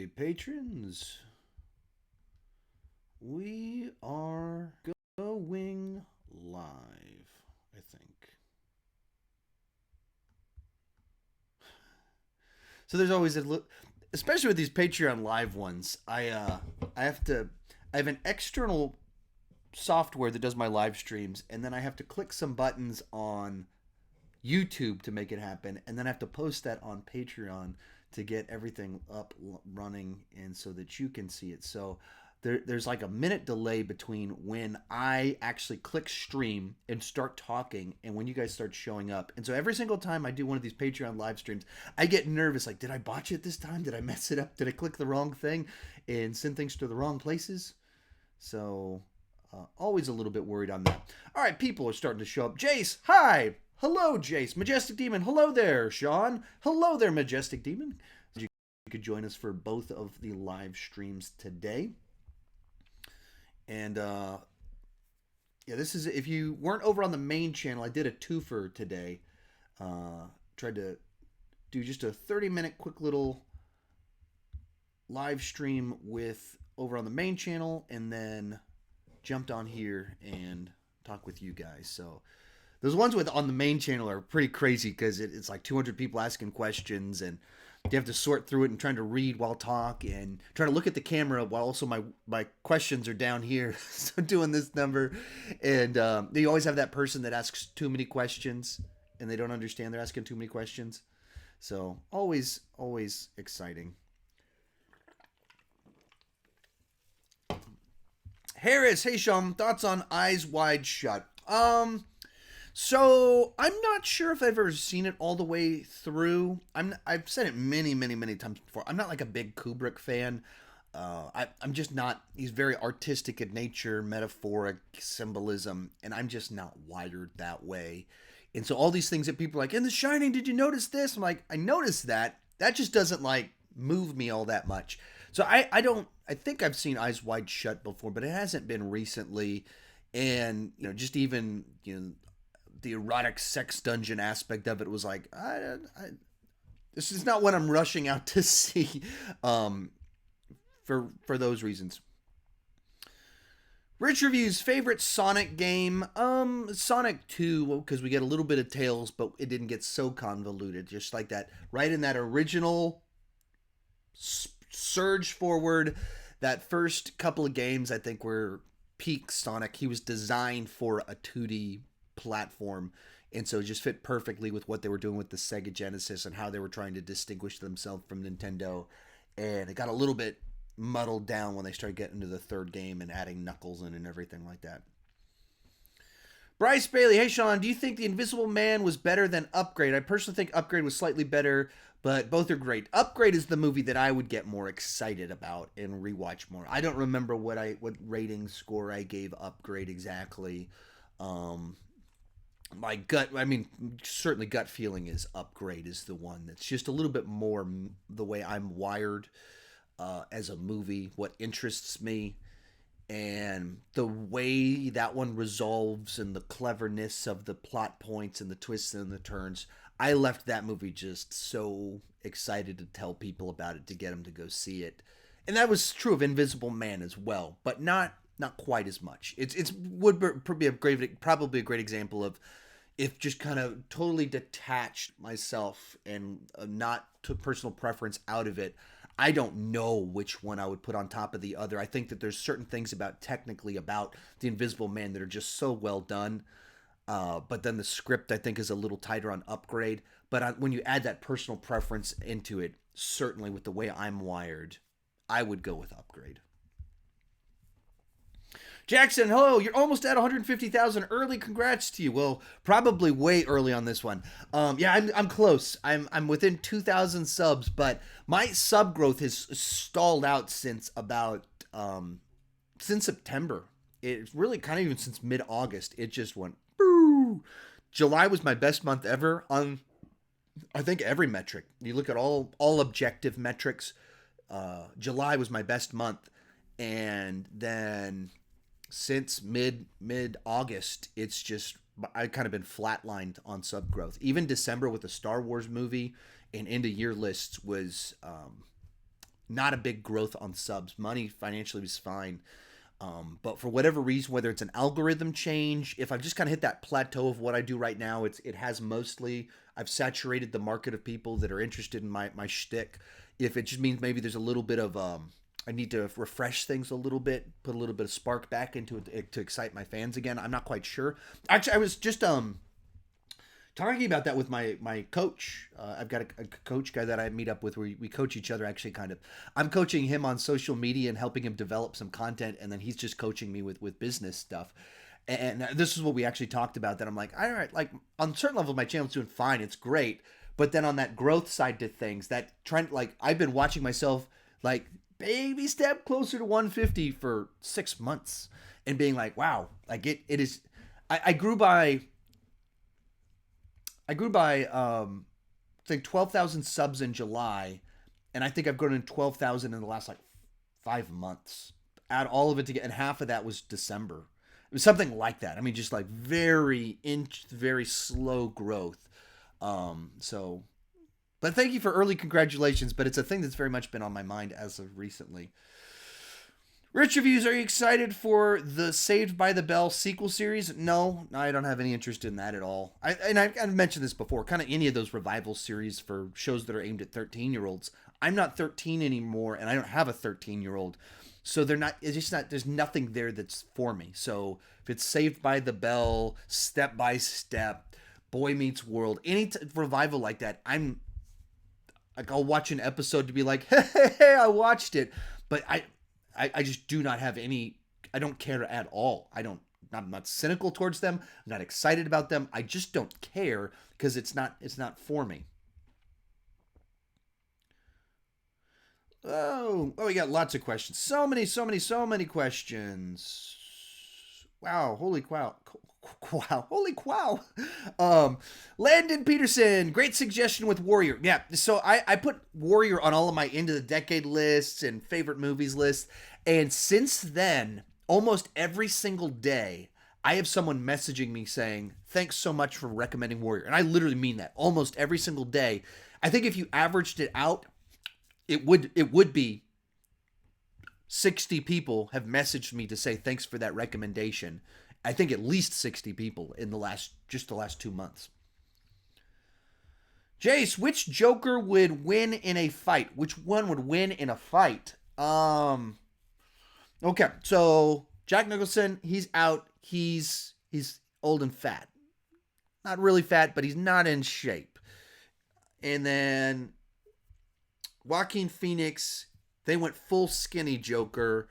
Okay, patrons, we are going live, I think. So there's always especially with these Patreon live ones. I have to I have an external software that does my live streams, and then I have to click some buttons on YouTube to make it happen, and then I have to post that on Patreon to get everything up running and so that you can see it. So there's like a minute delay between when I actually click stream and start talking and when you guys start showing up. And so every single time I do one of these Patreon live streams, I get nervous. Like, did I botch it this time? Did I mess it up? Did I click the wrong thing and send things to the wrong places? So always a little bit worried on that. All right, people are starting to show up. Jace, hi. Hello, Jace. Majestic Demon. Hello there, Sean. Hello there, Majestic Demon. You could join us for both of the live streams today. And yeah, this is, if you weren't over on the main channel, I did a twofer today. Tried to do just a 30-minute quick little live stream with over on the main channel, and then jumped on here and talk with you guys. So those ones with on the main channel are pretty crazy because it's like 200 people asking questions, and you have to sort through it and trying to read while talk and trying to look at the camera while also my questions are down here. So doing this number, and you always have that person that asks too many questions and they don't understand they're asking too many questions. So always exciting. Harris, hey Sean, thoughts on Eyes Wide Shut? So I'm not sure if I've ever seen it all the way through. I've said it many times before. I'm not like a big Kubrick fan. I'm just not. He's very artistic in nature, metaphoric, symbolism, and I'm just not wired that way. And so all these things that people are like, in The Shining, did you notice this? I'm like, I noticed that. That just doesn't like move me all that much. So I don't. I think I've seen Eyes Wide Shut before, but it hasn't been recently. And just even the erotic sex dungeon aspect of it was like, this is not what I'm rushing out to see, for those reasons. Rich Reviews, favorite Sonic game? Sonic 2, because we get a little bit of Tails, but it didn't get so convoluted. Just like that, right in that original surge forward, that first couple of games, I think, were peak Sonic. He was designed for a 2D platform, and so it just fit perfectly with what they were doing with the Sega Genesis and how they were trying to distinguish themselves from Nintendo. And it got a little bit muddled down when they started getting into the third game and adding Knuckles in and everything like that. Bryce Bailey, hey Sean, do you think The Invisible Man was better than Upgrade? I personally think Upgrade was slightly better, but both are great. Upgrade is the movie that I would get more excited about and rewatch more. I don't remember what rating score I gave Upgrade exactly. My gut, I mean, certainly gut feeling is Upgrade is the one that's just a little bit more the way I'm wired as a movie, what interests me, and the way that one resolves and the cleverness of the plot points and the twists and the turns. I left that movie just so excited to tell people about it, to get them to go see it. And that was true of Invisible Man as well, but not quite as much. It's would be probably a great example of if just kind of totally detached myself and not took personal preference out of it. I don't know which one I would put on top of the other. I think that there's certain things technically about The Invisible Man that are just so well done. But then the script, I think, is a little tighter on Upgrade. But when you add that personal preference into it, certainly with the way I'm wired, I would go with Upgrade. Jackson, hello. You're almost at 150,000 early. Congrats to you. Well, probably way early on this one. Yeah, I'm close. I'm within 2,000 subs, but my sub growth has stalled out since about since September. It's really kind of even since mid-August. It just went boo. July was my best month ever on, I think, every metric. You look at all objective metrics. July was my best month, and then since mid August, it's just I've kind of been flatlined on sub growth. Even December with the Star Wars movie and end of year lists was not a big growth on subs. Money financially was fine. But for whatever reason, whether it's an algorithm change, if I've just kind of hit that plateau of what I do right now, it has mostly I've saturated the market of people that are interested in my shtick. If it just means maybe there's a little bit of I need to refresh things a little bit, put a little bit of spark back into it to excite my fans again. I'm not quite sure. Actually, I was just talking about that with my coach. I've got a coach guy that I meet up with where we coach each other, actually, kind of. I'm coaching him on social media and helping him develop some content, and then he's just coaching me with business stuff. And this is what we actually talked about, that I'm like, all right, like on certain level my channel's doing fine, it's great, but then on that growth side to things, that trend, like I've been watching myself like baby step closer to 150 for 6 months and being like, wow, like it is. I grew by I think 12,000 subs in July, and I think I've grown in 12,000 in the last like 5 months. Add all of it together, and half of that was December. It was something like that. I mean, just like very slow growth. So, but thank you for early congratulations. But it's a thing that's very much been on my mind as of recently. Rich Reviews, are you excited for the Saved by the Bell sequel series? No, I don't have any interest in that at all. I've mentioned this before, kind of any of those revival series for shows that are aimed at 13-year-olds. I'm not 13 anymore, and I don't have a 13-year-old. So they're not, it's just not, there's nothing there that's for me. So if it's Saved by the Bell, Step by Step, Boy Meets World, any revival like that, I'll watch an episode to be like, hey, I watched it. But I just do not have any, I don't care at all. I'm not cynical towards them. I'm not excited about them. I just don't care because it's not for me. Oh, we got lots of questions. So many questions. Wow, holy wow. Wow, holy wow. Landon Peterson, great suggestion with Warrior. Yeah, so I put Warrior on all of my end of the decade lists and favorite movies lists. And since then, almost every single day, I have someone messaging me saying, thanks so much for recommending Warrior. And I literally mean that almost every single day. I think if you averaged it out, it would be 60 people have messaged me to say thanks for that recommendation. I think at least 60 people in the last 2 months. Jace, which Joker would win in a fight? Which one would win in a fight? Okay, so Jack Nicholson, he's out. He's old and fat. Not really fat, but he's not in shape. And then Joaquin Phoenix, they went full skinny Joker.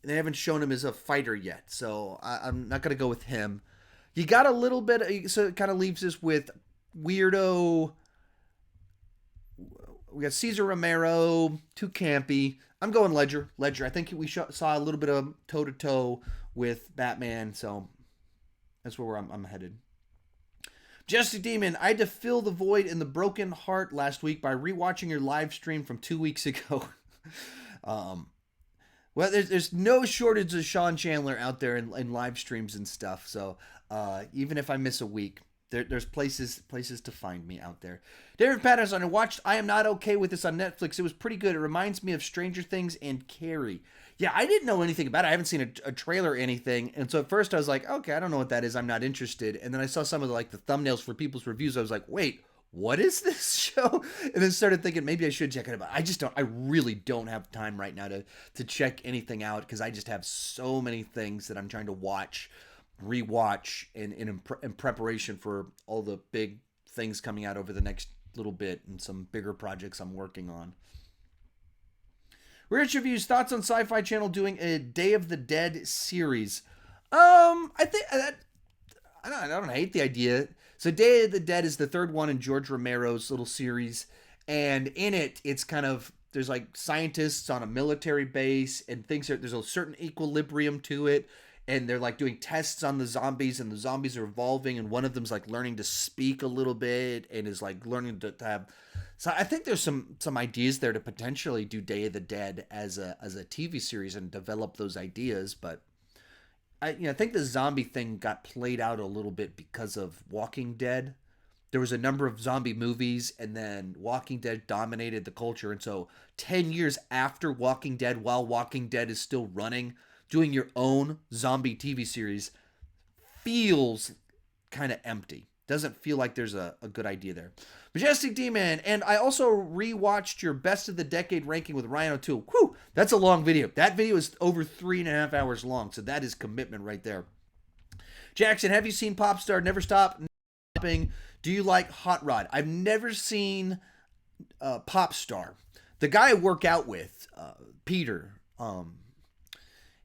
They haven't shown him as a fighter yet, so I'm not going to go with him. You got a little bit, so it kind of leaves us with weirdo. We got Cesar Romero, too campy. I'm going Ledger. I think we saw a little bit of toe-to-toe with Batman, so that's where I'm headed. Jesse Demon, I had to fill the void in the broken heart last week by rewatching your live stream from 2 weeks ago. Well, there's no shortage of Sean Chandler out there in live streams and stuff. So even if I miss a week, there's places to find me out there. David Patterson, I watched I Am Not Okay With This on Netflix. It was pretty good. It reminds me of Stranger Things and Carrie. Yeah, I didn't know anything about it. I haven't seen a trailer or anything. And so at first I was like, okay, I don't know what that is. I'm not interested. And then I saw some of the thumbnails for people's reviews. I was like, wait, what is this show? And then started thinking maybe I should check it out. But I really don't have time right now to check anything out because I just have so many things that I'm trying to watch, rewatch, and in preparation for all the big things coming out over the next little bit and some bigger projects I'm working on. Rich Reviews, thoughts on Sci-Fi Channel doing a Day of the Dead series? I think I don't hate the idea. So Day of the Dead is the third one in George Romero's little series, and in it, it's kind of there's like scientists on a military base and things. There's a certain equilibrium to it, and they're like doing tests on the zombies, and the zombies are evolving, and one of them's like learning to speak a little bit and is like learning to have. So I think there's some ideas there to potentially do Day of the Dead as a TV series and develop those ideas, but I think the zombie thing got played out a little bit because of Walking Dead. there was a number of zombie movies, and then Walking Dead dominated the culture. And so 10 years after Walking Dead, while Walking Dead is still running, doing your own zombie TV series feels kind of empty. Doesn't feel like there's a good idea there. Majestic Demon, and I also rewatched your best of the decade ranking with Ryan O'Toole. Whew, that's a long video. That video is over 3.5 hours long, so that is commitment right there. Jackson, have you seen Popstar? Never Stop Napping. Do you like Hot Rod? I've never seen Popstar. The guy I work out with, Peter,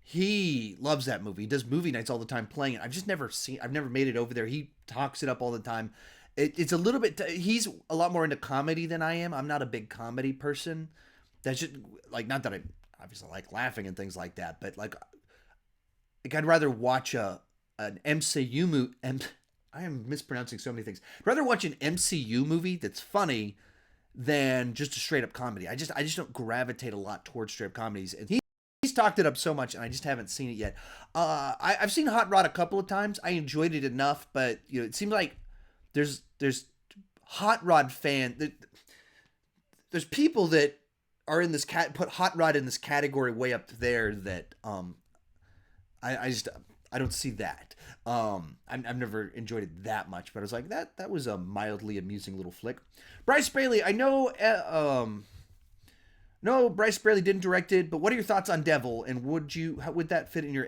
he loves that movie. He does movie nights all the time playing it. I've never made it over there. He talks it up all the time. It's a little bit, he's a lot more into comedy than I am. I'm not a big comedy person. That's just, like, not that I obviously like laughing and things like that, but like I'd rather watch an MCU movie. I am mispronouncing so many things. I'd rather watch an MCU movie that's funny than just a straight up comedy. I just don't gravitate a lot towards straight up comedies. And he's talked it up so much, and I just haven't seen it yet. I've seen Hot Rod a couple of times. I enjoyed it enough, but it seems like there's Hot Rod there's people that are in this put Hot Rod in this category way up there that I don't see that. I've never enjoyed it that much, but I was like, that was a mildly amusing little flick. Bryce Bailey, I know no, Bryce Bailey didn't direct it, but what are your thoughts on Devil, and would that fit in your